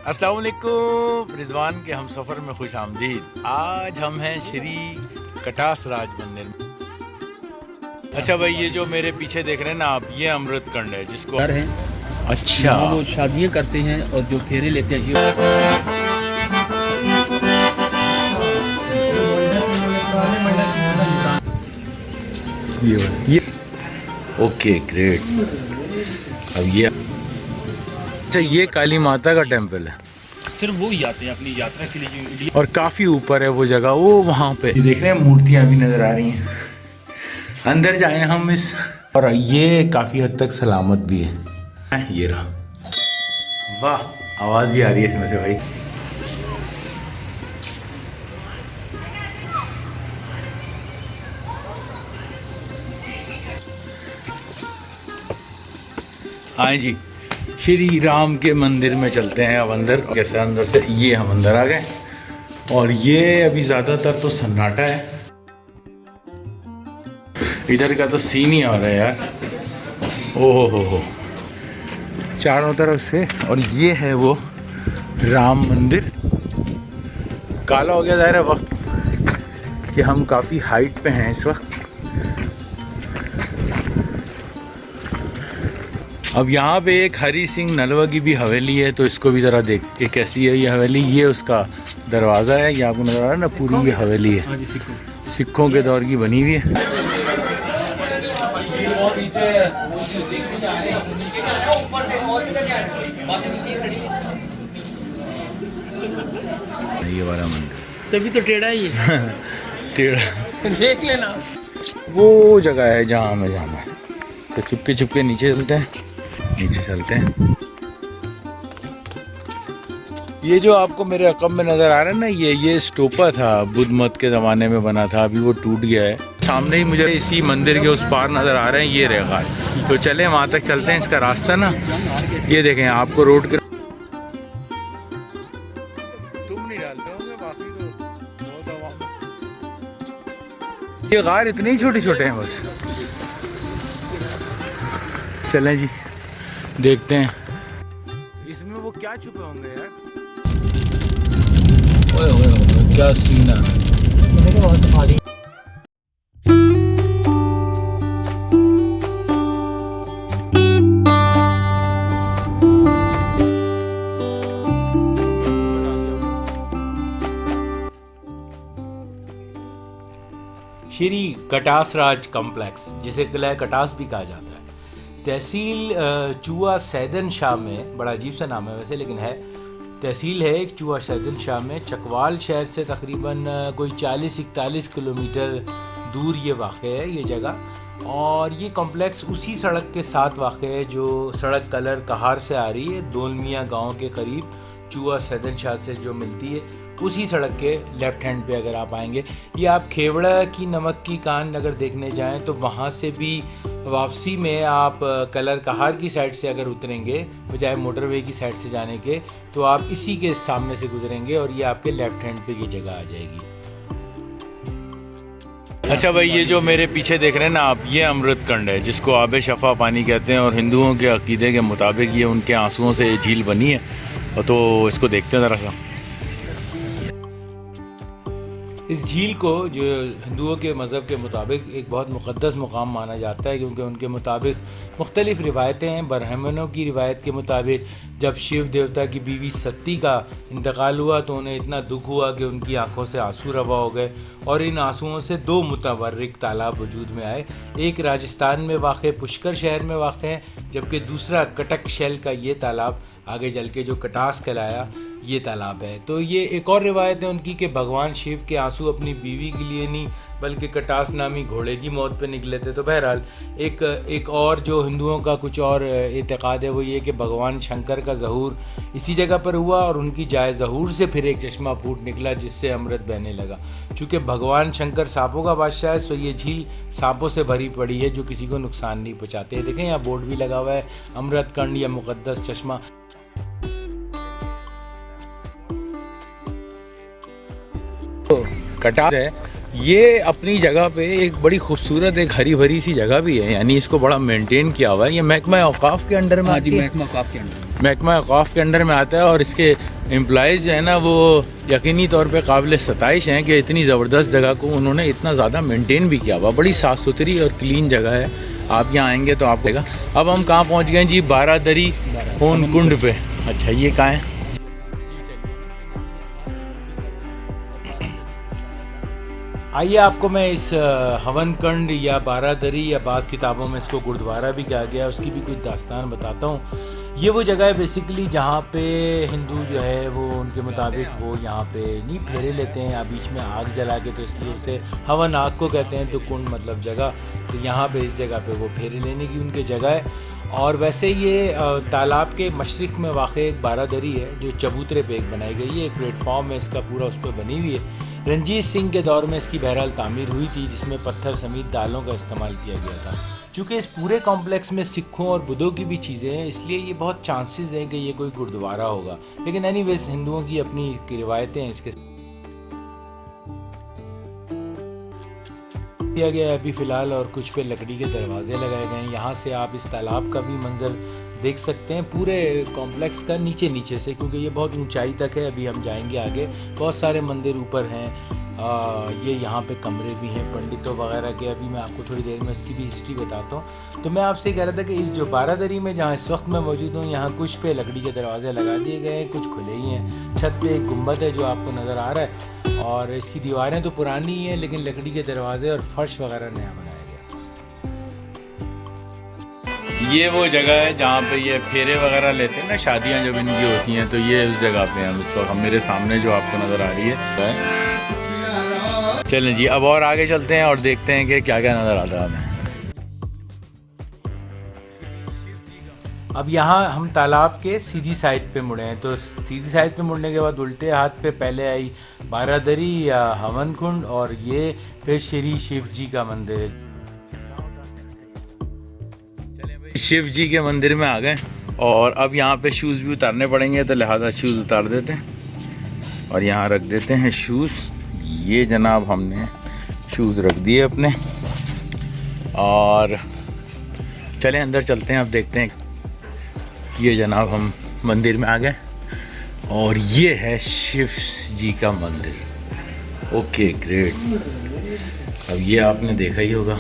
अस्सलाम वालेकुम। रिजवान के हम सफ़र में खुश आमदीद। आज हम हैं श्री कटास राज मंदिर में। अच्छा भाई, ये जो मेरे पीछे देख रहे हैं ना आप, ये अमृत कंड है जिसको घर हैं। अच्छा यहाँ वो शादियाँ करते हैं और जो फेरे लेते हैं ये ओके ग्रेट। अब ये अच्छा, ये काली माता का टेम्पल है। सिर्फ वो ही आते हैं अपनी यात्रा के लिए जो इंडिया। और काफ़ी ऊपर है वो जगह, वो वहाँ पे देख रहे हैं मूर्तियाँ भी नज़र आ रही हैं। अंदर जाए हम इस, और ये काफ़ी हद तक सलामत भी है। ये रहा, वाह आवाज़ भी आ रही है इसमें से भाई। हाँ जी, श्री राम के मंदिर में चलते हैं अब अंदर। कैसे अंदर से ये हम अंदर आ गए, और ये अभी ज़्यादातर तो सन्नाटा है, इधर का तो सीन ही आ रहा है यार। ओहो हो चारों तरफ से। और ये है वो राम मंदिर। काला हो गया ज़ाहिर है वक्त कि हम काफ़ी हाइट पे हैं इस वक्त। अब यहाँ पे एक हरी सिंह नलवा की भी हवेली है, तो इसको भी ज़रा देख के कैसी है ये हवेली। ये उसका दरवाज़ा है, ये आपको नज़र आ रहा है ना, पूरी ये हवेली है, सिखों के दौर की बनी हुई है। ये वाला मंदिर तभी तो टेढ़ा ही है। टेढ़ा देख लेना, वो जगह है जहाँ हमें जाना है। तो चुपके चुपके नीचे चलते हैं, नीचे चलते हैं। ये जो आपको मेरे अकब में नज़र आ रहा है ना, ये स्तूपा था, बुद्ध मत के ज़माने में बना था, अभी वो टूट गया है। सामने ही मुझे इसी मंदिर के उस पार नज़र आ रहे हैं ये रेगार। तो चले वहाँ तक चलते हैं। इसका रास्ता ना ये देखें, आपको रोड के तुम नहीं डालते होंगे, बाकी तो बहुत आवाम। ये गार इतने ही छोटे छोटे हैं बस। चलें जी, देखते हैं इसमें वो क्या छुपे होंगे यार। ओए ओए ओए, क्या सीन है। श्री कटास राज कॉम्प्लेक्स, जिसे किला कटास भी कहा जाता है, तहसील चूआ सैदन शाह में, बड़ा अजीब सा नाम है वैसे लेकिन है, तहसील है एक चूआ सैदन शाह में, चकवाल शहर से तकरीबन कोई 40-41 किलोमीटर दूर ये वाक़ है ये जगह। और ये कॉम्प्लेक्स उसी सड़क के साथ वाक़ है जो सड़क कलर कहार से आ रही है, दोलमियाँ गांव के करीब चूआ सैदन शाह से जो मिलती है, उसी सड़क के लेफ़्ट हैंड पे अगर आप आएंगे। ये आप खेवड़ा की नमक की कान अगर देखने जाएं तो वहाँ से भी वापसी में आप कलर कहार की साइड से अगर उतरेंगे बजाय मोटरवे की साइड से जाने के, तो आप इसी के सामने से गुजरेंगे और ये आपके लेफ़्ट हैंड पे ये जगह आ जाएगी। अच्छा भाई, ये जो मेरे पीछे देख रहे हैं ना आप, ये अमृत कंड है जिसको आब शफ़ा पानी कहते हैं, और हिंदुओं के अकीदे के मुताबिक ये उनके आंसुओं से ये झील बनी है। और तो इसको देखते हैं ज़रा सा। इस झील को जो हिंदुओं के मज़हब के मुताबिक एक बहुत मुक़द्दस मुकाम माना जाता है, क्योंकि उनके मुताबिक मुख्तलिफ़ रिवायतें हैं। ब्राह्मणों की रिवायत के मुताबिक जब शिव देवता की बीवी सती का इंतकाल हुआ तो उन्हें इतना दुख हुआ कि उनकी आंखों से आंसू रवा हो गए, और इन आंसुओं से 2 मुतवर्रिक तालाब वजूद में आए। एक राजस्थान में वाक़ पुष्कर शहर में वाक़ है, जबकि दूसरा कटक शैल का ये तालाब आगे चल के जो कटास कहलाया ये तालाब है। तो ये एक और रिवायत है उनकी कि भगवान शिव के आंसू अपनी बीवी के लिए नहीं बल्कि कटास नामी घोड़े की मौत पे निकले थे। तो बहरहाल एक और जो हिंदुओं का कुछ और एतक़ाद है वो ये कि भगवान शंकर का ज़हूर इसी जगह पर हुआ और उनकी जाए ज़हूर से फिर एक चश्मा फूट निकला जिससे अमृत बहने लगा। चूँकि भगवान शंकर सांपों का बादशाह है, सो ये झील सांपों से भरी पड़ी है जो किसी को नुकसान नहीं पहुँचाते। देखें यहाँ बोर्ड भी लगा हुआ है, अमृत कंड या मुक़द्दस चश्मा। कटास है ये अपनी जगह पे एक बड़ी खूबसूरत एक हरी भरी सी जगह भी है, यानी इसको बड़ा मेंटेन किया हुआ है। ये महकमा औकाफ के अंडर में हाँ जी, आती है। महकमा औकाफ के अंडर, महकमा औकाफ के अंडर में आता है और इसके एम्प्लॉयज़ जो है ना वो यकीनी तौर पे काबिल सताइश हैं कि इतनी ज़बरदस्त जगह को उन्होंने इतना ज़्यादा मेंटेन भी किया हुआ। बड़ी साफ़ सुथरी और क्लीन जगह है। आप यहाँ आएंगे तो आपको देगा। अब हम कहाँ पहुँच गए जी? बारादरी हवन कुंड पे। अच्छा, ये कहाँ है? आइए आपको मैं इस हवन कुंड या बारादरी या बाज़ किताबों में इसको गुरुद्वारा भी कहा गया, उसकी भी कुछ दास्तान बताता हूँ। ये वो जगह है बेसिकली जहाँ पे हिंदू जो है वो उनके मुताबिक वो यहाँ पे नहीं फेरे लेते हैं या बीच में आग जला के, तो इसलिए उसे हवन आग को कहते हैं। तो कुंड मतलब जगह, तो यहाँ पे इस जगह पे वो फेरे लेने की उनकी जगह है। और वैसे ये तालाब के मशरिक़ में वाक़ एक बारादरी है जो चबूतरे पे एक बनाई गई है। एक प्लेटफॉर्म है इसका पूरा, उस पर बनी हुई है। रंजीत सिंह के दौर में इसकी बहरहाल तामीर हुई थी, जिसमें पत्थर समेत दालों का इस्तेमाल किया गया था। चूँकि इस पूरे कॉम्प्लेक्स में सिखों और बुद्धों की भी चीज़ें हैं, इसलिए ये बहुत चांसेस हैं कि ये कोई गुरुद्वारा होगा। लेकिन एनीवेज हिंदुओं की अपनी रिवायतें हैं इसके किया गया है अभी फ़िलहाल। और कुछ पे लकड़ी के दरवाजे लगाए गए हैं। यहाँ से आप इस तालाब का भी मंजर देख सकते हैं पूरे कॉम्प्लेक्स का नीचे नीचे से, क्योंकि ये बहुत ऊंचाई तक है। अभी हम जाएंगे आगे, बहुत सारे मंदिर ऊपर हैं। ये यहाँ पे कमरे भी हैं पंडितों वगैरह के। अभी मैं आपको थोड़ी देर में इसकी भी हिस्ट्री बताता हूँ। तो मैं आपसे कह रहा था कि इस जो बारादरी में जहाँ इस वक्त मैं मौजूद हूँ, यहाँ कुछ पे लकड़ी के दरवाजे लगा दिए गए हैं, कुछ खुले ही हैं। छत पे एक गुंबद है जो आपको नज़र आ रहा है, और इसकी दीवारें तो पुरानी ही हैं, लेकिन लकड़ी के दरवाजे और फर्श वगैरह नया बनाया गया। ये वो जगह है जहाँ पे ये फेरे वगैरह लेते हैं ना, शादियाँ जब इनकी होती हैं, तो ये उस जगह पे हैं इस वक्त। हम मेरे सामने जो आपको नज़र आ रही है। चलें जी, अब और आगे चलते हैं और देखते हैं कि क्या क्या नज़र आता है हमें। अब यहाँ हम तालाब के सीधी साइड पे मुड़े हैं। तो सीधी साइड पे मुड़ने के बाद उल्टे हाथ पे पहले आई बारादरी या हवन कुंड, और ये फिर श्री शिव जी का मंदिर है। शिव जी के मंदिर में आ गए और अब यहाँ पे शूज़ भी उतारने पड़ेंगे, तो लिहाजा शूज़ उतार देते हैं और यहाँ रख देते हैं शूज़। ये जनाब हमने शूज़ रख दिए अपने, और चलें अंदर चलते हैं। अब देखते हैं। ये जनाब हम मंदिर में आ गए और ये है शिव जी का मंदिर। Okay great. अब ये आपने देखा ही होगा,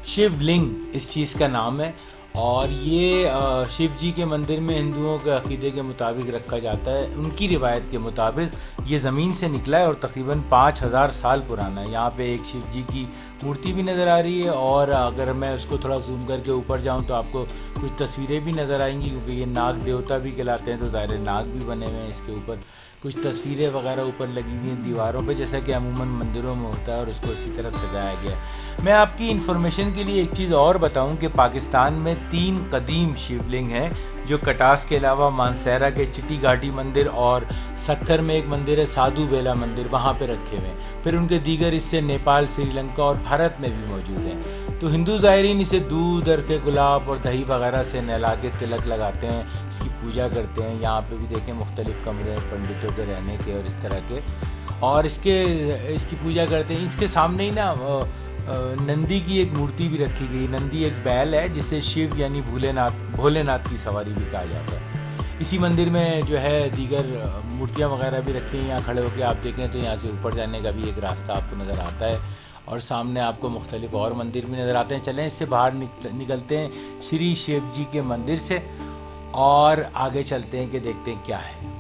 शिवलिंग इस चीज़ का नाम है। और ये शिव जी के मंदिर में हिंदुओं के अक़ीदे के मुताबिक रखा जाता है। उनकी रिवायत के मुताबिक ये ज़मीन से निकला है और तकरीबन 5000 साल पुराना है। यहाँ पे एक शिव जी की मूर्ति भी नज़र आ रही है, और अगर मैं उसको थोड़ा जूम करके ऊपर जाऊँ तो आपको कुछ तस्वीरें भी नज़र आएंगी, क्योंकि ये नाग देवता भी कहलाते हैं, तो ज़ाहिर नाग भी बने हुए हैं इसके ऊपर। कुछ तस्वीरें वगैरह ऊपर लगी हुई हैं दीवारों पे, जैसा कि अमूमन मंदिरों में होता है, और उसको इसी तरह सजाया गया है। मैं आपकी इन्फॉर्मेशन के लिए एक चीज़ और बताऊं कि पाकिस्तान में 3 कदीम शिवलिंग हैं, जो कटास के अलावा मानसहरा के चिट्टी घाटी मंदिर और सक्खर में एक मंदिर है साधु बेला मंदिर, वहाँ पे रखे हुए हैं। फिर उनके दीगर हिस्से नेपाल, श्रीलंका और भारत में भी मौजूद हैं। तो हिंदू ज़ाहिरीन इसे दूध, अरके गुलाब और दही वगैरह से नहला के तिलक लगाते हैं, इसकी पूजा करते हैं। यहाँ पे भी देखें मुख्तलिफ़ कमरे हैं पंडितों के रहने के और इस तरह के, और इसकी पूजा करते हैं। इसके सामने ही ना नंदी की एक मूर्ति भी रखी गई। नंदी एक बैल है जिसे शिव यानी भोलेनाथ की सवारी भी कहा जाता है। इसी मंदिर में जो है दीगर मूर्तियाँ वगैरह भी रखी हैं। यहाँ खड़े होकर आप देखें तो यहाँ से ऊपर जाने का भी एक रास्ता आपको नज़र आता है, और सामने आपको मुख्तलिफ और मंदिर भी नज़र आते हैं। चलें इससे बाहर निकलते हैं श्री शिव जी के मंदिर से, और आगे चलते हैं कि देखते हैं क्या है।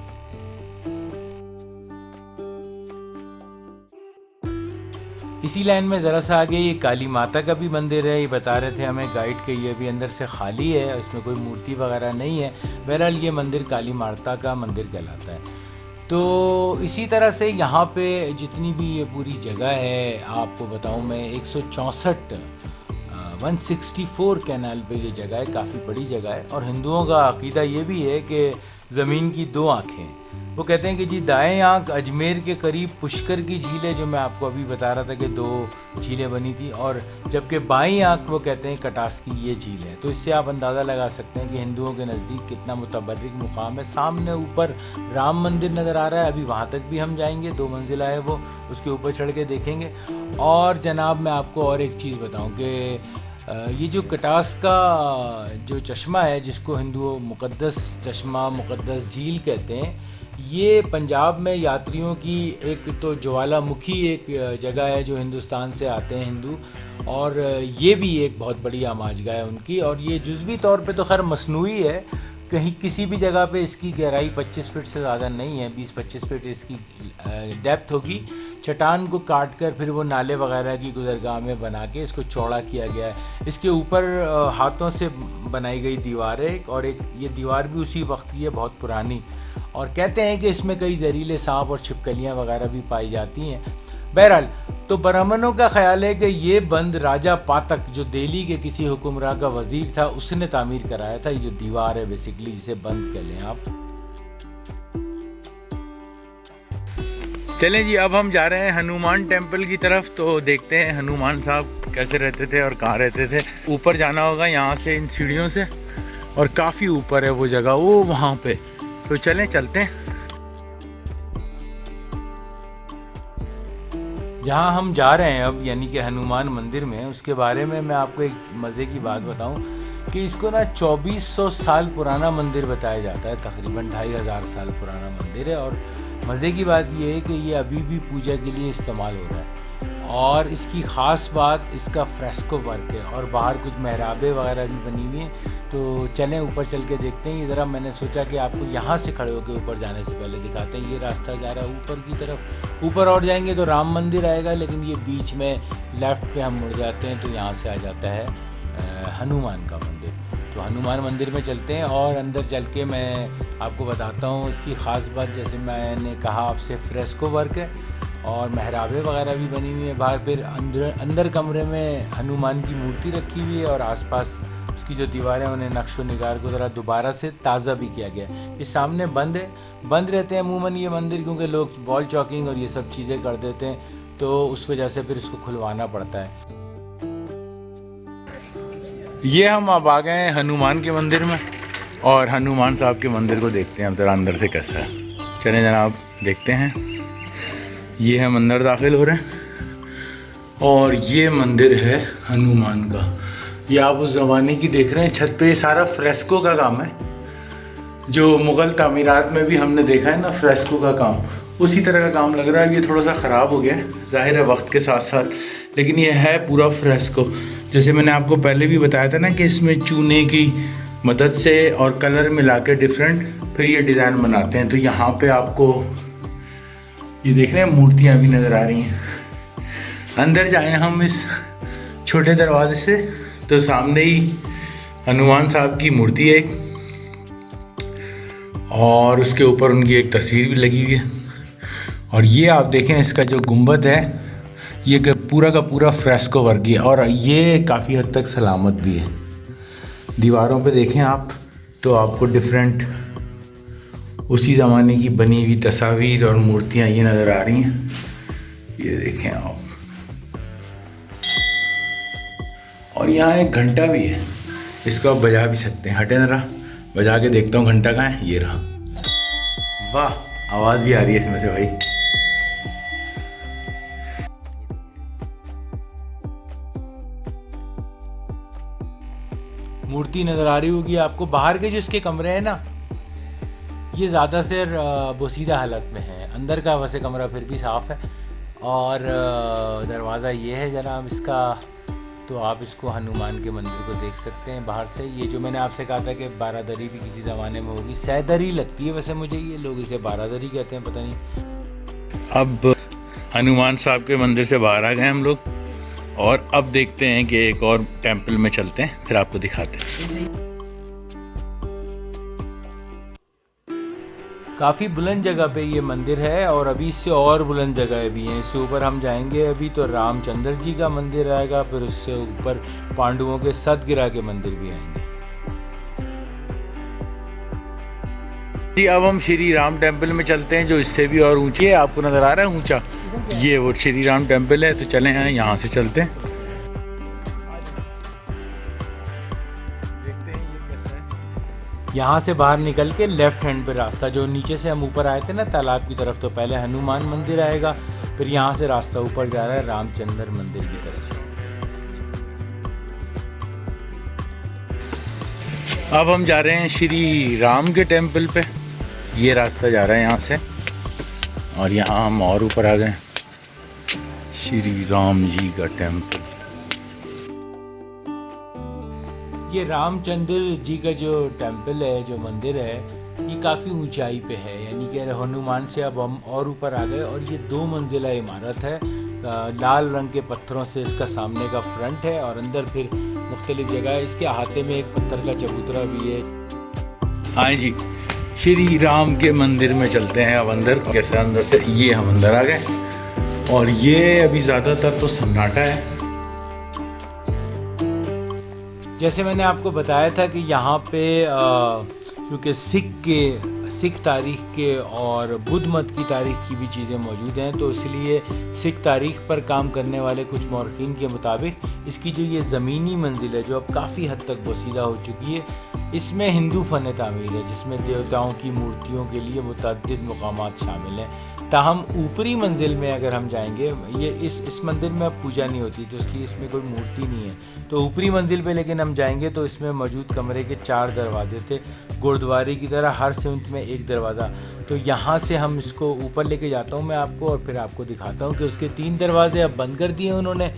इसी लाइन में ज़रा सा आगे ये काली माता का भी मंदिर है। ये बता रहे थे हमें गाइड के, ये भी अंदर से खाली है, इसमें कोई मूर्ति वगैरह नहीं है। बहरहाल ये मंदिर काली माता का मंदिर कहलाता है। तो इसी तरह से यहाँ पे जितनी भी ये पूरी जगह है आपको बताऊँ मैं, 164 कैनाल पे ये जगह है, काफ़ी बड़ी जगह है। और हिंदुओं का अक़ीदा ये भी है कि ज़मीन की 2 आँखें, वो कहते हैं कि जी दाएं आंख अजमेर के करीब पुष्कर की झील है, जो मैं आपको अभी बता रहा था कि 2 झीलें बनी थी, और जबकि बाईं आंख वो कहते हैं कटास की ये झील है। तो इससे आप अंदाज़ा लगा सकते हैं कि हिंदुओं के नज़दीक कितना मुतबर्रिक मुकाम है। सामने ऊपर राम मंदिर नज़र आ रहा है, अभी वहाँ तक भी हम जाएंगे, 2 मंजिला है वो, उसके ऊपर चढ़ के देखेंगे। और जनाब मैं आपको और एक चीज़ बताऊँ कि ये जो कटास का जो चश्मा है, जिसको हिंदुओं मुक़द्दस चश्मा, मुक़द्दस झील कहते हैं, ये पंजाब में यात्रियों की एक तो ज्वालामुखी एक जगह है जो हिंदुस्तान से आते हैं हिंदू, और ये भी एक बहुत बड़ी आमाजगाह है उनकी। और ये जुज़वी तौर पे तो खैर मसनूई है, कहीं किसी भी जगह पे इसकी गहराई 25 फीट से ज़्यादा नहीं है, 20-25 फीट इसकी डेप्थ होगी। चट्टान को काट कर फिर वो नाले वगैरह की गुज़रगाह में बना के इसको चौड़ा किया गया है। इसके ऊपर हाथों से बनाई गई दीवार है, और एक ये दीवार भी उसी वक्त की है, बहुत पुरानी, और कहते हैं कि इसमें कई जहरीले सांप और छिपकलियाँ वगैरह भी पाई जाती हैं। बहरहाल तो ब्राह्मणों का ख्याल है कि ये बंद राजा पातक, जो दिल्ली के किसी हुक्मरां का वजीर था, उसने तामीर कराया था। ये जो दीवार है बेसिकली, जिसे बंद कह लें आप। चलें जी, अब हम जा रहे हैं हनुमान टेम्पल की तरफ, तो देखते हैं हनुमान साहब कैसे रहते थे और कहाँ रहते थे। ऊपर जाना होगा यहाँ से इन सीढ़ियों से, और काफ़ी ऊपर है वो जगह, वो वहाँ पे। तो चलें, चलते हैं। जहाँ हम जा रहे हैं अब, यानी कि हनुमान मंदिर में, उसके बारे में मैं आपको एक मज़े की बात बताऊं कि इसको ना 2400 साल पुराना मंदिर बताया जाता है, तकरीबन 2500 साल पुराना मंदिर है। और मज़े की बात यह है कि ये अभी भी पूजा के लिए इस्तेमाल हो रहा है, और इसकी ख़ास बात इसका फ्रेस्को वर्क है, और बाहर कुछ मेहराबें वगैरह भी बनी हुई हैं। तो चलें ऊपर चल के देखते हैं। ये ज़रा मैंने सोचा कि आपको यहाँ से खड़े होकर ऊपर जाने से पहले दिखाते हैं। ये रास्ता जा रहा है ऊपर की तरफ, ऊपर और जाएंगे तो राम मंदिर आएगा, लेकिन ये बीच में लेफ़्ट पे हम मुड़ जाते हैं तो यहाँ से आ जाता है हनुमान का मंदिर। तो हनुमान मंदिर में चलते हैं, और अंदर चल के मैं आपको बताता हूँ इसकी ख़ास बात। जैसे मैंने कहा आपसे, फ्रेस्को वर्क है और मेहराबें वगैरह भी बनी हुई है बाहर। फिर अंदर कमरे में हनुमान की मूर्ति रखी हुई है, और आसपास उसकी जो दीवारें हैं उन्हें नक्शो निगार को ज़रा दोबारा से ताज़ा भी किया गया है। ये सामने बंद है, बंद रहते हैं अमूमन ये मंदिर, क्योंकि लोग वॉल चॉकिंग और ये सब चीज़ें कर देते हैं, तो उस वजह से फिर इसको खुलवाना पड़ता है। ये हम अब आ गए हैं हनुमान के मंदिर में, और हनुमान साहब के मंदिर को देखते हैं अब ज़रा अंदर से कैसा है। चलें जनाब, देखते हैं। ये हम अंदर दाखिल हो रहे हैं, और ये मंदिर है हनुमान का। ये आप उस ज़माने की देख रहे हैं, छत पे ये सारा फ्रेस्को का काम है, जो मुग़ल तामीरात में भी हमने देखा है ना, फ्रेस्को का काम, उसी तरह का काम लग रहा है। ये थोड़ा सा ख़राब हो गया है ज़ाहिर है वक्त के साथ साथ, लेकिन ये है पूरा फ्रेस्को। जैसे मैंने आपको पहले भी बताया था ना कि इसमें चूने की मदद से और कलर मिला के डिफरेंट फिर ये डिज़ाइन बनाते हैं। तो यहाँ पे आपको ये देख रहे हैं मूर्तियाँ भी नज़र आ रही हैं। अंदर जाएं हम इस छोटे दरवाजे से, तो सामने ही हनुमान साहब की मूर्ति है एक, और उसके ऊपर उनकी एक तस्वीर भी लगी हुई है। और ये आप देखें, इसका जो गुंबद है ये पूरा का पूरा फ्रेस्को वर्क है, और ये काफ़ी हद तक सलामत भी है। दीवारों पे देखें आप तो आपको डिफरेंट उसी ज़माने की बनी हुई तस्वीर और मूर्तियाँ ये नज़र आ रही हैं। ये देखें आप, और यहाँ एक घंटा भी है, इसको आप बजा भी सकते हैं। हटे ज़रा, बजा के देखता हूँ घंटा कहाँ है। ये रहा, वाह, आवाज़ भी आ रही है इसमें से भाई। मूर्ति नज़र आ रही होगी आपको। बाहर के जो इसके कमरे हैं ना, ये ज़्यादा से बोसीदा हालत में है। अंदर का वैसे कमरा फिर भी साफ़ है, और दरवाज़ा ये है जनाब इसका। तो आप इसको हनुमान के मंदिर को देख सकते हैं बाहर से। ये जो मैंने आपसे कहा था कि बारादरी भी किसी ज़माने में होगी, सैदरी लगती है वैसे मुझे, ये लोग इसे बारादरी कहते हैं, पता नहीं। अब हनुमान साहब के मंदिर से बाहर आ गए हम लोग, और अब देखते हैं कि एक और टेंपल में चलते हैं, फिर आपको दिखाते हैं। काफ़ी बुलंद जगह पे ये मंदिर है, और अभी इससे और बुलंद जगह भी हैं। इससे ऊपर हम जाएंगे अभी तो रामचंद्र जी का मंदिर आएगा, फिर उससे ऊपर पांडवों के सतगिरा के मंदिर भी आएंगे। जी अब हम श्री राम टेम्पल में चलते हैं, जो इससे भी और ऊंची है। आपको नज़र आ रहा है ऊंचा, ये वो श्री राम टेम्पल है। तो चले हैं यहाँ से चलते हैं, देखते हैं ये कैसा है। यहाँ से बाहर निकल के लेफ्ट हैंड पे रास्ता, जो नीचे से हम ऊपर आए थे ना तालाब की तरफ, तो पहले हनुमान मंदिर आएगा, फिर यहाँ से रास्ता ऊपर जा रहा है रामचंद्र मंदिर की तरफ। अब हम जा रहे हैं श्री राम के टेम्पल पे, ये रास्ता जा रहा है यहाँ से, और यहाँ हम और ऊपर आ गए, श्री राम जी का टेम्पल। ये रामचंद्र जी का जो टेम्पल है, जो मंदिर है, ये काफ़ी ऊंचाई पे है, यानी कि हनुमान से अब हम और ऊपर आ गए। और ये 2 मंजिला इमारत है, लाल रंग के पत्थरों से इसका सामने का फ्रंट है, और अंदर फिर मुख्तलिफ जगह है। इसके अहाते में एक पत्थर का चबूतरा भी है। हाँ जी, श्री राम के मंदिर में चलते हैं अब अंदर। कैसे अंदर से, ये हम अंदर आ गए, और ये अभी ज़्यादातर तो सन्नाटा है। जैसे मैंने आपको बताया था कि यहाँ पे क्योंकि सिख तारीख के और बुद्ध मत की तारीख की भी चीज़ें मौजूद हैं, तो इसलिए सिख तारीख पर काम करने वाले कुछ मौरखीन के मुताबिक इसकी जो ये ज़मीनी मंजिल है, जो अब काफ़ी हद तक वसीदा हो चुकी है, इसमें हिंदू फ़न तामीर है, जिसमें देवताओं की मूर्तियों के लिए मुतअद्दिद मकामात शामिल हैं। ताहम ऊपरी मंजिल में अगर हम जाएंगे, ये इस मंदिर में अब पूजा नहीं होती, तो इसलिए इसमें कोई मूर्ति नहीं है। तो ऊपरी मंजिल पे लेकिन हम जाएंगे तो इसमें मौजूद कमरे के 4 दरवाजे थे, गुरुद्वारे की तरह हर सिमत में एक दरवाज़ा। तो यहाँ से हम इसको ऊपर लेके जाता हूँ मैं आपको, और फिर आपको दिखाता हूँ कि उसके 3 दरवाजे अब बंद कर दिए उन्होंने,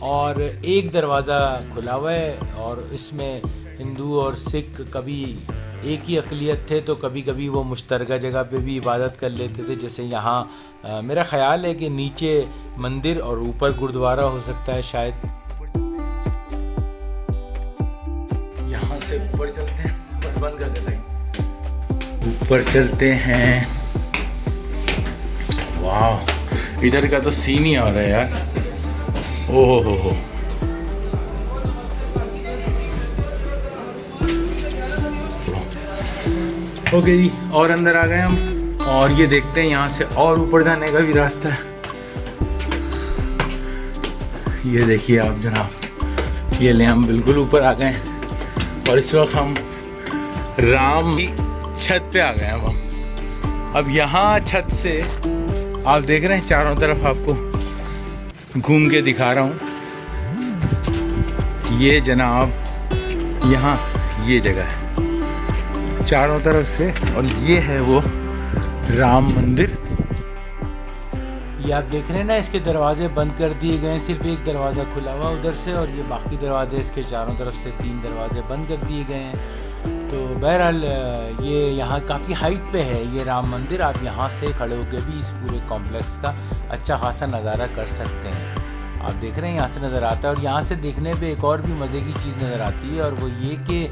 और एक दरवाज़ा खुला हुआ है। और इसमें हिंदू और सिख कभी एक ही अक़लियत थे, तो कभी कभी वो मुश्तरका जगह पे भी इबादत कर लेते थे। जैसे यहाँ मेरा ख़्याल है कि नीचे मंदिर और ऊपर गुरुद्वारा हो सकता है शायद। यहाँ से ऊपर चलते हैं, बस बंद कर दे लाइट। ऊपर चलते हैं। वाह, इधर का तो सीन ही आ रहा है यार। ओहो हो। ओके जी, और अंदर आ गए हम, और ये देखते हैं यहाँ से और ऊपर जाने का भी रास्ता है। ये देखिए आप जनाब, ये ले हम बिल्कुल ऊपर आ गए, और इस वक्त हम राम की छत पे आ गए हैं हम। अब यहाँ छत से आप देख रहे हैं चारों तरफ, आपको घूम के दिखा रहा हूँ। ये जनाब यहाँ ये जगह है चारों तरफ से, और ये है वो राम मंदिर। ये आप देख रहे हैं ना, इसके दरवाजे बंद कर दिए गए हैं, सिर्फ एक दरवाज़ा खुला हुआ उधर से, और ये बाकी दरवाजे इसके चारों तरफ से 3 दरवाजे बंद कर दिए गए हैं। तो बहरहाल ये यहाँ काफ़ी हाइट पे है ये राम मंदिर। आप यहाँ से खड़े होकर भी इस पूरे कॉम्प्लेक्स का अच्छा खासा नज़ारा कर सकते हैं। आप देख रहे हैं यहाँ से नज़र आता है, और यहाँ से देखने पे एक और भी मज़े की चीज़ नज़र आती है, और वो ये कि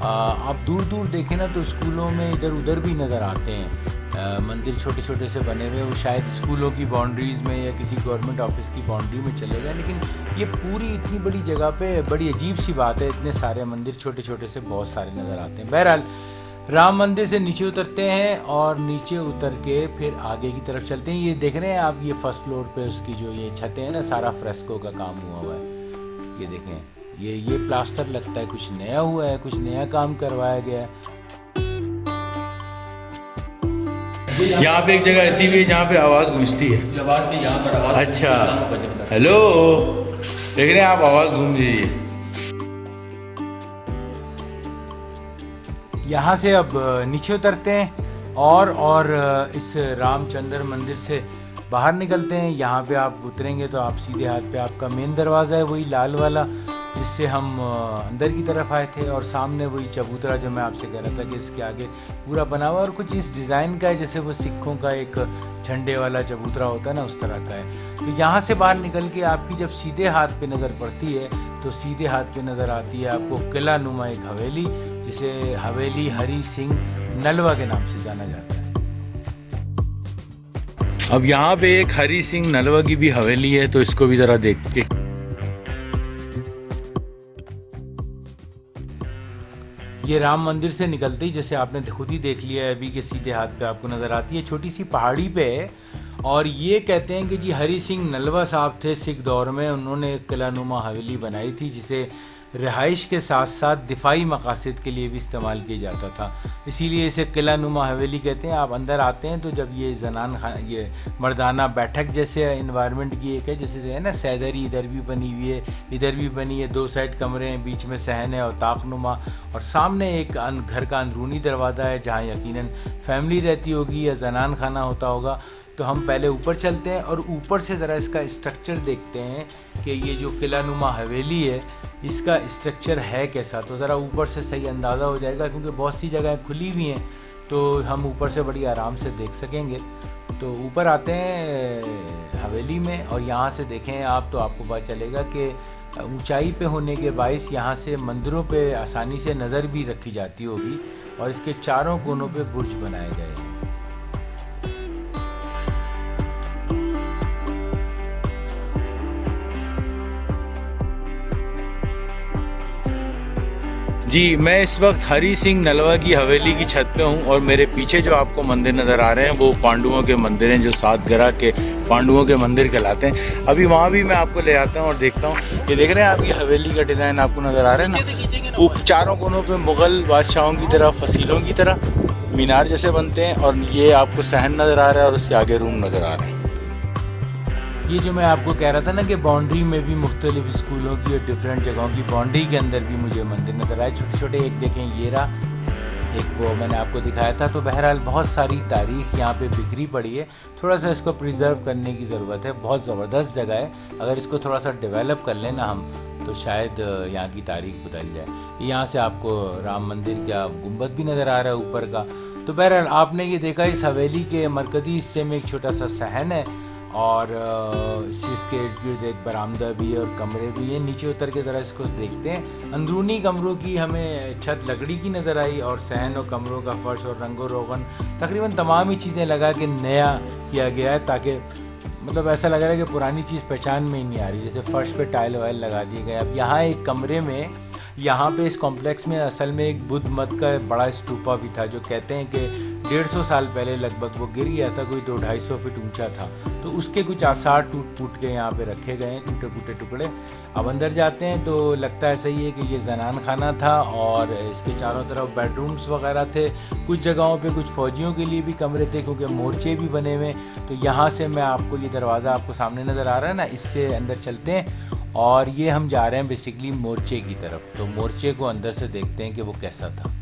आप दूर दूर देखें ना तो स्कूलों में इधर उधर भी नज़र आते हैं मंदिर, छोटे छोटे से बने हुए। वो शायद स्कूलों की बाउंड्रीज़ में या किसी गवर्नमेंट ऑफिस की बाउंड्री में चले गए, लेकिन ये पूरी इतनी बड़ी जगह पे बड़ी अजीब सी बात है, इतने सारे मंदिर छोटे छोटे से बहुत सारे नज़र आते हैं। बहरहाल राम मंदिर से नीचे उतरते हैं, और नीचे उतर के फिर आगे की तरफ चलते हैं। ये देख रहे हैं आप, ये फर्स्ट फ्लोर पे उसकी जो ये छतें हैं ना, सारा फ्रेस्को का काम हुआ हुआ है। ये देखें, ये प्लास्टर लगता है कुछ नया हुआ है, कुछ नया काम करवाया गया है। यहाँ पे एक जगह ऐसी भी है जहाँ पे आवाज़ गूंजती है। आवाज़ भी यहाँ पर आवाज़। अच्छा, हेलो, देख रहे हैं आप, आवाज़ गूंज रही है। यहाँ से अब नीचे उतरते हैं और इस रामचंद्र मंदिर से बाहर निकलते हैं। यहाँ पे आप उतरेंगे तो आप सीधे हाथ पे आपका मेन दरवाज़ा है, वही लाल वाला जिससे हम अंदर की तरफ आए थे, और सामने वही चबूतरा जो मैं आपसे कह रहा था कि इसके आगे पूरा बना हुआ, और कुछ इस डिज़ाइन का है जैसे वो सिखों का एक झंडे वाला चबूतरा होता है ना, उस तरह का है। तो यहाँ से बाहर निकल के आपकी जब सीधे हाथ पे नज़र पड़ती है तो सीधे हाथ पे नज़र आती है आपको किला नुमा एक हवेली, जिसे हवेली हरी सिंह नलवा के नाम से जाना जाता है। अब यहाँ पे एक हरी सिंह नलवा की भी हवेली है, तो इसको भी ज़रा देख के। ये राम मंदिर से निकलते ही, जैसे आपने खुद ही देख लिया है अभी के सीधे हाथ पे आपको नज़र आती है, छोटी सी पहाड़ी पे है। और ये कहते हैं कि जी हरी सिंह नलवा साहब थे सिख दौर में, उन्होंने एक किलानुमा हवेली बनाई थी जिसे रिहाइश के साथ साथ दिफाई मकासद के लिए भी इस्तेमाल किया जाता था, इसीलिए इसे किलानुमा हवेली कहते हैं। आप अंदर आते हैं तो जब ये जनान खाना, ये मर्दाना बैठक जैसे इन्वायरमेंट की एक है, जैसे है ना सैदरी, इधर भी बनी हुई है, इधर भी बनी है, 2 साइड कमरे हैं, बीच में सहन है और ताकनुमा, और सामने एक घर का अंदरूनी दरवाज़ा है जहाँ यकीनन फैमिली रहती होगी या जनान खाना होता होगा। तो हम पहले ऊपर चलते हैं और ऊपर से ज़रा इसका स्ट्रक्चर देखते हैं कि ये जो किलानुमा हवेली है इसका स्ट्रक्चर है कैसा, तो ज़रा ऊपर से सही अंदाज़ा हो जाएगा, क्योंकि बहुत सी जगह खुली हुई हैं तो हम ऊपर से बड़ी आराम से देख सकेंगे। तो ऊपर आते हैं हवेली में और यहाँ से देखें आप तो आपको पता चलेगा कि ऊंचाई पे होने के बायस यहाँ से मंदिरों पे आसानी से नज़र भी रखी जाती होगी, और इसके चारों कोनों पे बुर्ज बनाए गए हैं। जी, मैं इस वक्त हरी सिंह नलवा की हवेली की छत पे हूँ और मेरे पीछे जो आपको मंदिर नज़र आ रहे हैं वो पांडवों के मंदिर हैं, जो सातगिरा के पांडवों के मंदिर कहलाते हैं। अभी वहाँ भी मैं आपको ले आता हूँ और देखता हूँ। ये देख रहे हैं आप, ये हवेली का डिज़ाइन आपको नज़र आ रहा है ना, चारों कोनों पे मुग़ल बादशाहों की तरह, फसीलों की तरह मीनार जैसे बनते हैं, और ये आपको सहन नज़र आ रहा है और उसके आगे रूम नज़र आ रहे हैं। ये जो मैं आपको कह रहा था ना कि बाउंड्री में भी मुख्तलिफ स्कूलों की और डिफरेंट जगहों की बाउंड्री के अंदर भी मुझे मंदिर नज़र आए, छोटे छोटे। एक देखें ये रहा, एक वो मैंने आपको दिखाया था। तो बहरहाल बहुत सारी तारीख़ यहाँ पे बिखरी पड़ी है, थोड़ा सा इसको प्रिजर्व करने की ज़रूरत है। बहुत ज़बरदस्त जगह है, अगर इसको थोड़ा सा डेवलप कर लें ना हम तो शायद यहाँ की तारीख़ बदल जाए। यहाँ से आपको राम मंदिर का गुंबद भी नज़र आ रहा है ऊपर का। तो बहरहाल आपने ये देखा, इस हवेली के मरकज़ी हिस्से में एक छोटा सा सहन है और इसके इर्द गिर्द एक बरामदा भी है और कमरे भी हैं। नीचे उतर के ज़रा इसको देखते हैं। अंदरूनी कमरों की हमें छत लकड़ी की नज़र आई और सहन और कमरों का फर्श और रंगो रोगन तकरीबन तमाम ही चीज़ें लगा के नया किया गया है, ताकि मतलब ऐसा लग रहा है कि पुरानी चीज़ पहचान में ही नहीं आ रही। जैसे फ़र्श पे टाइल वाइल लगा दिए गए। अब यहाँ एक कमरे में, यहाँ पे इस कॉम्प्लेक्स में असल में एक बुद्ध मत का बड़ा स्तूपा भी था, जो कहते हैं कि 150 साल पहले लगभग वो गिर गया था, कोई 200-250 फीट ऊंचा था। तो उसके कुछ आसार टूट फूट के यहाँ पे रखे गए हैं, टूटे फूटे टुकड़े। अब अंदर जाते हैं तो लगता है सही है कि ये जनान खाना था और इसके चारों तरफ बेडरूम्स वगैरह थे। कुछ जगहों पे कुछ फ़ौजियों के लिए भी कमरे थे, क्योंकि मोर्चे भी बने हुए। तो यहाँ से मैं आपको, ये दरवाज़ा आपको सामने नज़र आ रहा है ना, इससे अंदर चलते हैं और ये हम जा रहे हैं बेसिकली मोर्चे की तरफ। तो मोर्चे को अंदर से देखते हैं कि वो कैसा था।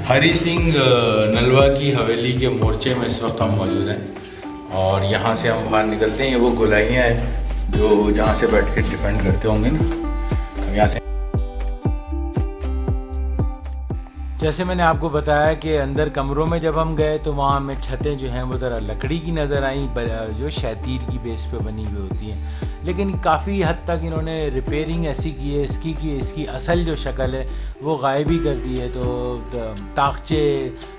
हरी सिंह नलवा की हवेली के मोर्चे में इस वक्त हम मौजूद हैं और यहाँ से हम बाहर निकलते हैं। ये वो गोलाइयाँ हैं जो जहाँ से बैठ के डिफेंड करते होंगे ना। हम यहाँ से, जैसे मैंने आपको बताया कि अंदर कमरों में जब हम गए तो वहाँ हमें छतें जो हैं वो ज़रा लकड़ी की नज़र आई, जो शैतीर की बेस पे बनी हुई होती हैं। लेकिन काफ़ी हद तक इन्होंने रिपेयरिंग ऐसी की है इसकी कि इसकी असल जो शक्ल है वो गायब ही कर दी है। तो ताकचे,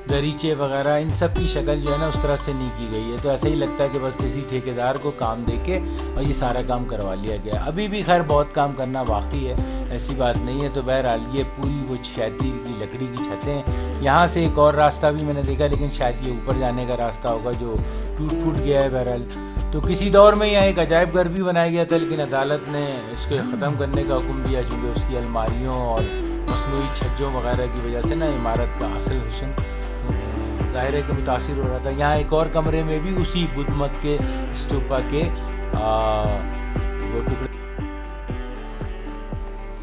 दरीचे वगैरह, इन सब की शक्ल जो है ना उस तरह से नहीं की गई है। तो ऐसा ही लगता है कि बस किसी ठेकेदार को काम दे के और ये सारा काम करवा लिया गया। अभी भी खैर बहुत काम करना बाकी है, ऐसी बात नहीं है। तो बहरहाल ये पूरी वो शैतीर की लकड़ी की छतें। यहाँ से एक और रास्ता भी मैंने देखा, लेकिन शायद ये ऊपर जाने का रास्ता होगा जो टूट फूट गया है। बहरहाल तो किसी दौर में यहाँ एक अजायब घर भी बनाया गया था, लेकिन अदालत ने इसको ख़त्म करने का हुक्म दिया, क्योंकि उसकी अलमारियों और मसनूई छज्जों वगैरह की वजह से ना इमारत का असल हुस्न ज़ाहिर है कि मुतासिर हो रहा था। यहाँ एक और कमरे में भी उसी बुद्ध मत के स्तूपा के वो टुकड़े।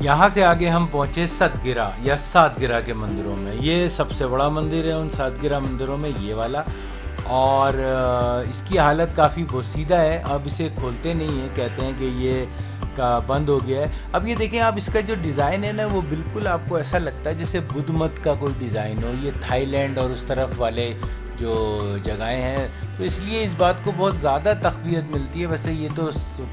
यहाँ से आगे हम पहुँचे सतगिरा या सातगिरा के मंदिरों में। ये सबसे बड़ा मंदिर है उन सातगिरा मंदिरों में, ये वाला। और इसकी हालत काफ़ी बोसीदा है। अब इसे खोलते नहीं है, कहते हैं कि ये का बंद हो गया है। अब ये देखें आप, इसका जो डिज़ाइन है ना वो बिल्कुल आपको ऐसा लगता है जैसे बुद्ध मत का कोई डिज़ाइन हो। ये थाईलैंड और उस तरफ वाले जो जगहें हैं, तो इसलिए इस बात को बहुत ज़्यादा तक़वियत मिलती है। वैसे ये तो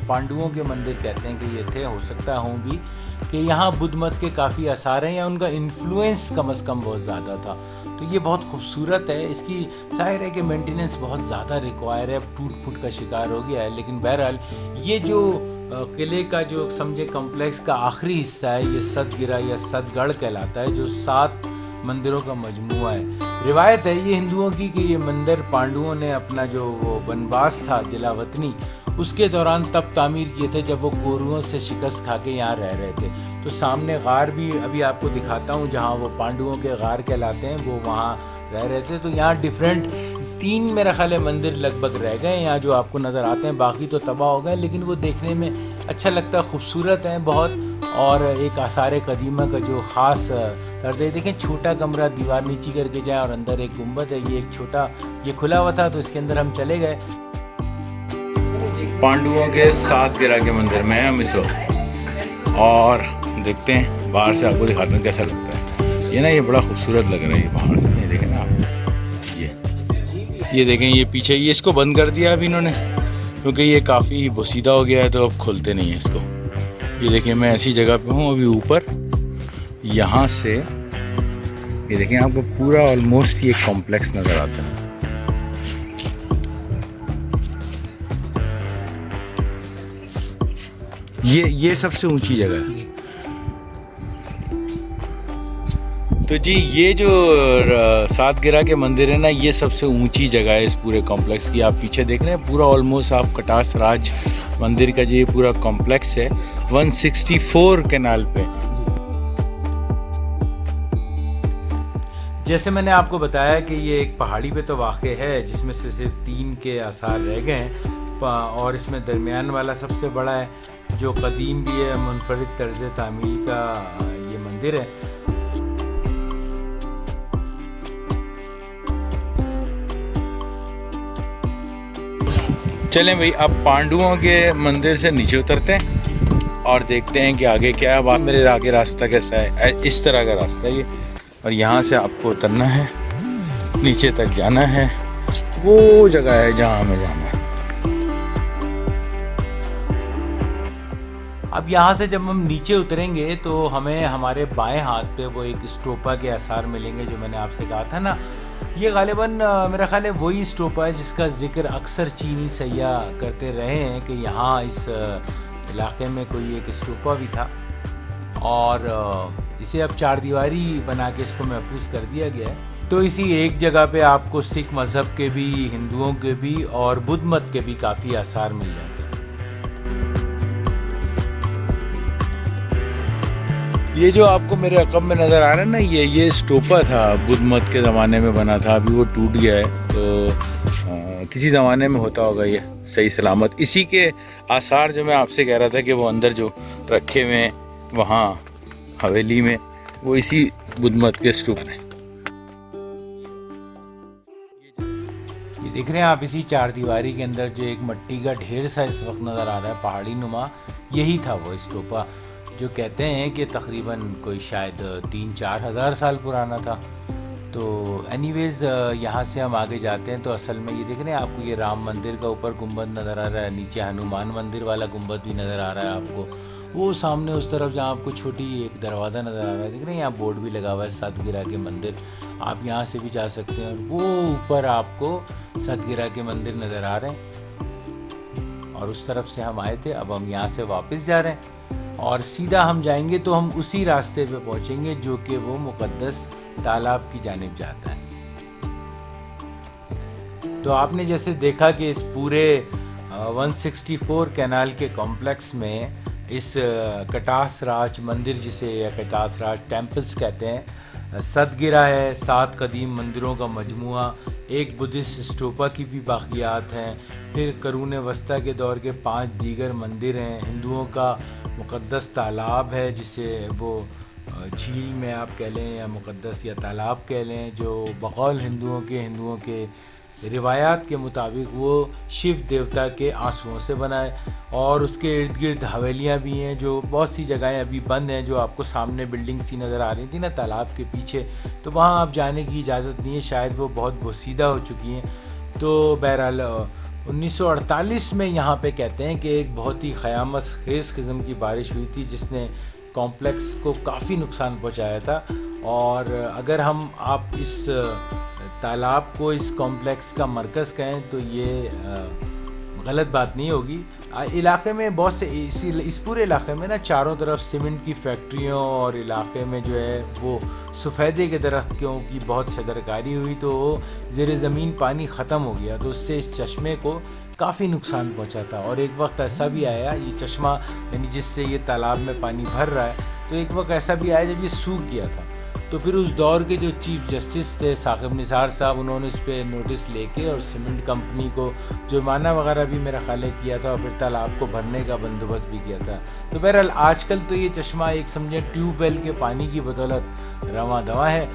पांडवों के मंदिर कहते हैं कि ये थे, हो सकता हों भी, कि यहाँ बुद्ध मत के काफ़ी आसार हैं या उनका इन्फ्लुएंस कम से कम बहुत ज़्यादा था। तो ये बहुत खूबसूरत है। इसकी ज़ाहिर है कि मेंटेनेंस बहुत ज़्यादा रिक्वायर है, अब टूट फूट का शिकार हो गया है, लेकिन बहरहाल ये जो किले का जो समझे कॉम्प्लेक्स का आखिरी हिस्सा है, ये सतगिरा या सतगढ़ कहलाता है, जो 7 मंदिरों का मजमुआ है। रिवायत है ये हिंदुओं की कि ये मंदिर पांडवों ने अपना जो वो वनवास था जिलावतनी, उसके दौरान तब तामीर किए थे जब वो कोरुओं से शिकस्त खा के यहाँ रह रहे थे। तो सामने गार भी अभी आपको दिखाता हूँ, जहाँ वो पांडवों के गार कहलाते हैं, वो वहाँ रह रहे थे। तो यहाँ डिफरेंट 3 मेरा ख्याल है मंदिर लगभग रह गए यहाँ जो आपको नज़र आते हैं, बाकी तो तबाह हो गए, लेकिन वो देखने में अच्छा लगता है, खूबसूरत हैं बहुत। और एक आसार कदीमा का जो ख़ास तर्ज है, देखें छोटा कमरा, दीवार नीची करके जाए और अंदर एक गुंबद है, ये एक छोटा, ये खुला हुआ था तो इसके अंदर हम चले गए। पांडवों के सातगिरा के मंदिर में हम इस वक्त, और देखते हैं बाहर से, आपको दिखाते हैं कैसा लगता है। ये ना ये बड़ा खूबसूरत लग रहा है ये बाहर से, ये देखें ना आप, ये देखें, ये पीछे, ये इसको बंद कर दिया अभी इन्होंने क्योंकि ये काफ़ी बोसीदा हो गया है, तो अब खोलते नहीं है इसको। ये देखिए मैं ऐसी जगह पे हूँ अभी ऊपर, यहाँ से ये देखें आपको पूरा ऑलमोस्ट ये कॉम्प्लेक्स नज़र आता है। ये सबसे ऊंची जगह है। तो जी ये जो सातगिरा के मंदिर है ना, ये सबसे ऊंची जगह है इस पूरे कॉम्प्लेक्स की। आप पीछे देख रहे हैं पूरा ऑलमोस्ट आप कटास राज मंदिर का जो ये पूरा कॉम्प्लेक्स है 164 कैनाल पे। जैसे मैंने आपको बताया कि ये एक पहाड़ी पे तो वाक़ है जिसमें से सिर्फ 3 के आसार रह गए हैं, और इसमें दरमियान वाला सबसे बड़ा है जो कदीम भी है, मुनफरिद तर्ज तामीर का ये मंदिर है। चलें भाई, अब पांडवों के मंदिर से नीचे उतरते हैं और देखते हैं कि आगे क्या है। अब आप मेरे आगे रास्ता कैसा है, इस तरह का रास्ता है ये, और यहाँ से आपको उतरना है, नीचे तक जाना है, वो जगह है जहाँ हमें जाना है। अब यहाँ से जब हम नीचे उतरेंगे तो हमें हमारे बाएं हाथ पे वो एक स्टोपा के आसार मिलेंगे जो मैंने आपसे कहा था ना। ये गालिबन मेरा ख्याल है वही स्टोपा है जिसका जिक्र अक्सर चीनी सैयाह करते रहे हैं कि यहाँ इस इलाके में कोई एक स्टोपा भी था, और इसे अब 4 दीवारी बना के इसको महफूज कर दिया गया है। तो इसी एक जगह पे आपको सिख मज़हब के भी, हिंदुओं के भी और बुद्ध मत के भी काफ़ी आसार मिल जाते हैं। ये जो आपको मेरे अक़ब में नज़र आ रहा है ना, ये स्टोपा था, बुद्ध मत के ज़माने में बना था, अभी वो टूट गया है। तो किसी ज़माने में होता होगा ये सही सलामत। इसी के आसार जो मैं आपसे कह रहा था कि वो अंदर जो रखे हुए हैं वहाँ हवेली में, वो इसी बुद्ध मत के स्तूप में। ये देख रहे हैं आप, इसी 4 दीवारी के अंदर जो एक मिट्टी का ढेर सा इस वक्त नज़र आ रहा है पहाड़ी नुमा, यही था वो स्टोपा जो कहते हैं कि तकरीबन कोई शायद 3-4 हज़ार साल पुराना था। तो एनीवेज़ यहाँ से हम आगे जाते हैं तो असल में ये देख रहे हैं आपको, ये राम मंदिर का ऊपर गुंबद नज़र आ रहा है, नीचे हनुमान मंदिर वाला गुंबद भी नज़र आ रहा है आपको, वो सामने उस तरफ जहाँ आपको छोटी एक दरवाज़ा नज़र आ रहा है, देख रहे हैं यहाँ बोर्ड भी लगा हुआ है सतगिरा के मंदिर, आप यहाँ से भी जा सकते हैं। और वो ऊपर आपको सतगिरा के मंदिर नज़र आ रहे हैं, और उस तरफ से हम आए थे, अब हम यहाँ से वापस जा रहे हैं और सीधा हम जाएंगे तो हम उसी रास्ते पे पहुंचेंगे जो कि वो मुक़द्दस तालाब की जानिब जाता है। तो आपने जैसे देखा कि इस पूरे 164 कैनाल के कॉम्प्लेक्स में इस कटास राज मंदिर, जिसे या कटास राज टेम्पल्स कहते हैं, सतगिरा है, 7 कदीम मंदिरों का मजमुआ, एक बुद्धिस्ट स्टोपा की भी बाक़ियात हैं, फिर करून वस्ता के दौर के 5 दीगर मंदिर हैं, हिंदुओं का मुक़द्दस तालाब है जिसे वो झील में आप कह लें या मुक़द्दस या तालाब कह लें, जो बक़ौल हिंदुओं के रिवायात के मुताबिक वो शिव देवता के आंसुओं से बना है और उसके इर्द गिर्द हवेलियाँ भी हैं, जो बहुत सी जगहें अभी बंद हैं, जो आपको सामने बिल्डिंग सी नज़र आ रही थी ना तालाब के पीछे, तो वहाँ आप जाने की इजाज़त नहीं है, शायद वो बहुत बोसीदा हो चुकी हैं। तो बहरहाल 1948 में यहाँ पे कहते हैं कि एक बहुत ही क़यामत खेज़ किस्म की बारिश हुई थी जिसने कॉम्प्लेक्स को काफ़ी नुकसान पहुँचाया था। और अगर हम आप इस तालाब को इस कॉम्प्लेक्स का मरकज़ कहें तो ये गलत बात नहीं होगी। इलाके में बहुत से इस पूरे इलाके में ना चारों तरफ सीमेंट की फैक्ट्रियों और इलाके में जो है वो सफ़ेदे के दरख्तों की बहुत शदरकारी हुई, तो ज़ेर ज़मीन पानी ख़त्म हो गया, तो उससे इस चश्मे को काफ़ी नुकसान पहुंचा था। और एक वक्त ऐसा भी आया, ये चश्मा यानी जिससे ये तालाब में पानी भर रहा है, तो एक वक्त ऐसा भी आया जब ये सूख गया था। तो फिर उस दौर के जो चीफ जस्टिस थे साकिब निसार साहब, उन्होंने इस पर नोटिस लेके और सीमेंट कंपनी को जुर्माना वगैरह भी मेरा ख्याल है किया था और फिर तालाब को भरने का बंदोबस्त भी किया था। तो बहरहाल आजकल तो ये चश्मा एक समझे ट्यूबवेल के पानी की बदौलत रवां दवा है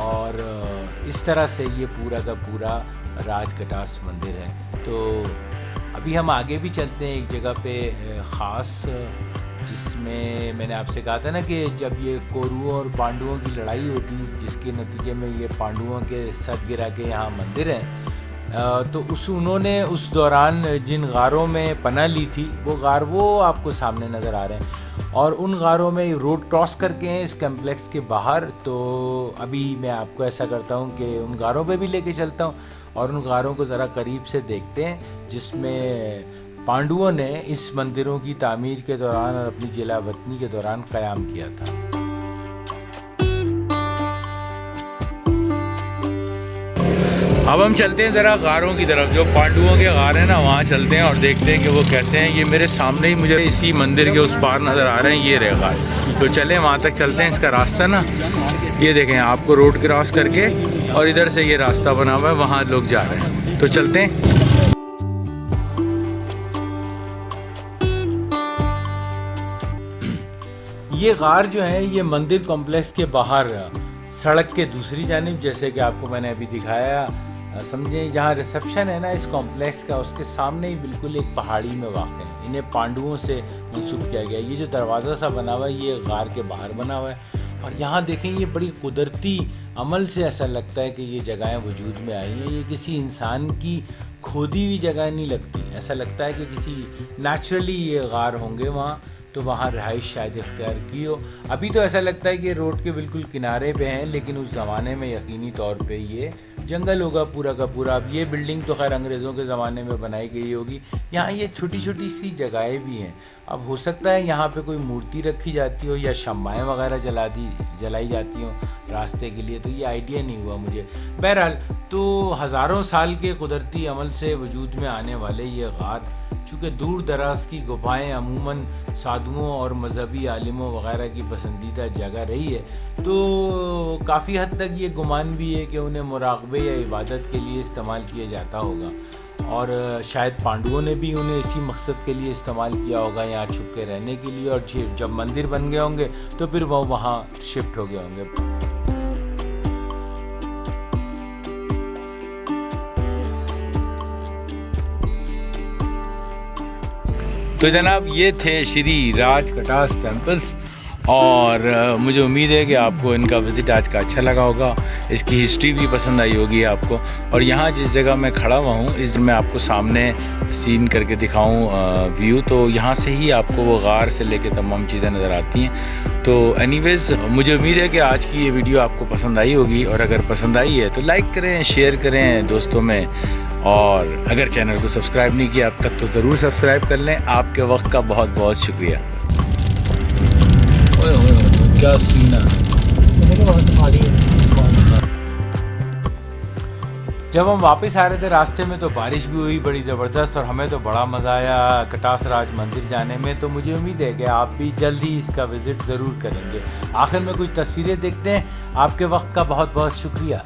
और इस तरह से ये पूरा का पूरा राजकटास मंदिर है। तो अभी हम आगे भी चलते हैं एक जगह पे ख़ास, जिसमें मैंने आपसे कहा था ना कि जब ये कौरवों और पांडवों की लड़ाई होती, जिसके नतीजे में ये पांडवों के सतगिरा के यहाँ मंदिर हैं, तो उन्होंने उस दौरान जिन गारों में पनाह ली थी वो गार वो आपको सामने नज़र आ रहे हैं और उन गारों में रोड क्रॉस करके हैं इस कम्प्लेक्स के बाहर। तो अभी मैं आपको ऐसा करता हूँ कि उन गारों पे भी लेके चलता हूँ और उन गारों को ज़रा करीब से देखते हैं जिसमें पांडवों ने इस मंदिरों की तामीर के दौरान और अपनी जिलावतनी के दौरान क़याम किया था। अब हम चलते हैं ज़रा गारों की तरफ, जो पांडवों के गार हैं ना, वहाँ चलते हैं और देखते हैं कि वो कैसे हैं। ये मेरे सामने ही मुझे इसी मंदिर के उस पार नज़र आ रहे हैं, ये रहे गार। तो चलें वहाँ तक चलते हैं। इसका रास्ता ना ये देखें, आपको रोड क्रॉस करके और इधर से ये रास्ता बना हुआ है, वहाँ लोग जा रहे हैं। तो चलते हैं। ये गार जो है ये मंदिर कॉम्प्लेक्स के बाहर सड़क के दूसरी जानिब, जैसे कि आपको मैंने अभी दिखाया, समझे जहाँ रिसेप्शन है ना इस कॉम्प्लेक्स का, उसके सामने ही बिल्कुल एक पहाड़ी में वाक़ है। इन्हें पांडवों से मंसूब किया गया। ये जो दरवाज़ा सा बना हुआ है ये गार के बाहर बना हुआ है और यहाँ देखें ये बड़ी कुदरती अमल से ऐसा लगता है कि ये जगहें वजूद में आई हैं। ये किसी इंसान की खोदी हुई जगह नहीं लगती, ऐसा लगता है कि किसी नेचुरली ये गार होंगे वहाँ, तो वहाँ रहाइश शायद इख्तियार की हो। अभी तो ऐसा लगता है कि रोड के बिल्कुल किनारे पे हैं, लेकिन उस ज़माने में यकीनी तौर पे ये जंगल होगा पूरा का पूरा। अब ये बिल्डिंग तो खैर अंग्रेज़ों के ज़माने में बनाई गई होगी। यहाँ ये छोटी छोटी सी जगहें भी हैं। अब हो सकता है यहाँ पे कोई मूर्ति रखी जाती हो या शम्माएँ वगैरह जलाई जाती हों रास्ते के लिए, तो ये आइडिया नहीं हुआ मुझे। बहरहाल तो हज़ारों साल के कुदरती अमल से वजूद में आने वाले ये गार, चूँकि दूर दराज की गुफाएँ अमूमन साधुओं और मजहबी आलिमों वगैरह की पसंदीदा जगह रही है, तो काफ़ी हद तक ये गुमान भी है कि उन्हें मुराक़बे या इबादत के लिए इस्तेमाल किया जाता होगा और शायद पांडवों ने भी उन्हें इसी मकसद के लिए इस्तेमाल किया होगा, यहाँ छुप के रहने के लिए। और जब मंदिर बन गए होंगे तो फिर वो वहाँ शिफ्ट हो गए होंगे। तो जनाब ये थे श्री राजकटास टेम्पल्स और मुझे उम्मीद है कि आपको इनका विज़िट आज का अच्छा लगा होगा। इसकी हिस्ट्री भी पसंद आई होगी आपको। और यहाँ जिस जगह मैं खड़ा हुआ हूँ इस मैं आपको सामने सीन करके दिखाऊं व्यू, तो यहाँ से ही आपको वो गार से लेके तमाम चीज़ें नज़र आती हैं। तो एनीवेज़ मुझे उम्मीद है कि आज की ये वीडियो आपको पसंद आई होगी और अगर पसंद आई है तो लाइक करें, शेयर करें दोस्तों में, और अगर चैनल को सब्सक्राइब नहीं किया अब तक तो ज़रूर सब्सक्राइब कर लें। आपके वक्त का बहुत बहुत शुक्रिया। क्या सीन है। जब हम वापस आ रहे थे रास्ते में तो बारिश भी हुई बड़ी ज़बरदस्त और हमें तो बड़ा मज़ा आया कटास राज मंदिर जाने में। तो मुझे उम्मीद है कि आप भी जल्दी इसका विज़िट ज़रूर करेंगे। आखिर में कुछ तस्वीरें देखते हैं। आपके वक्त का बहुत बहुत शुक्रिया।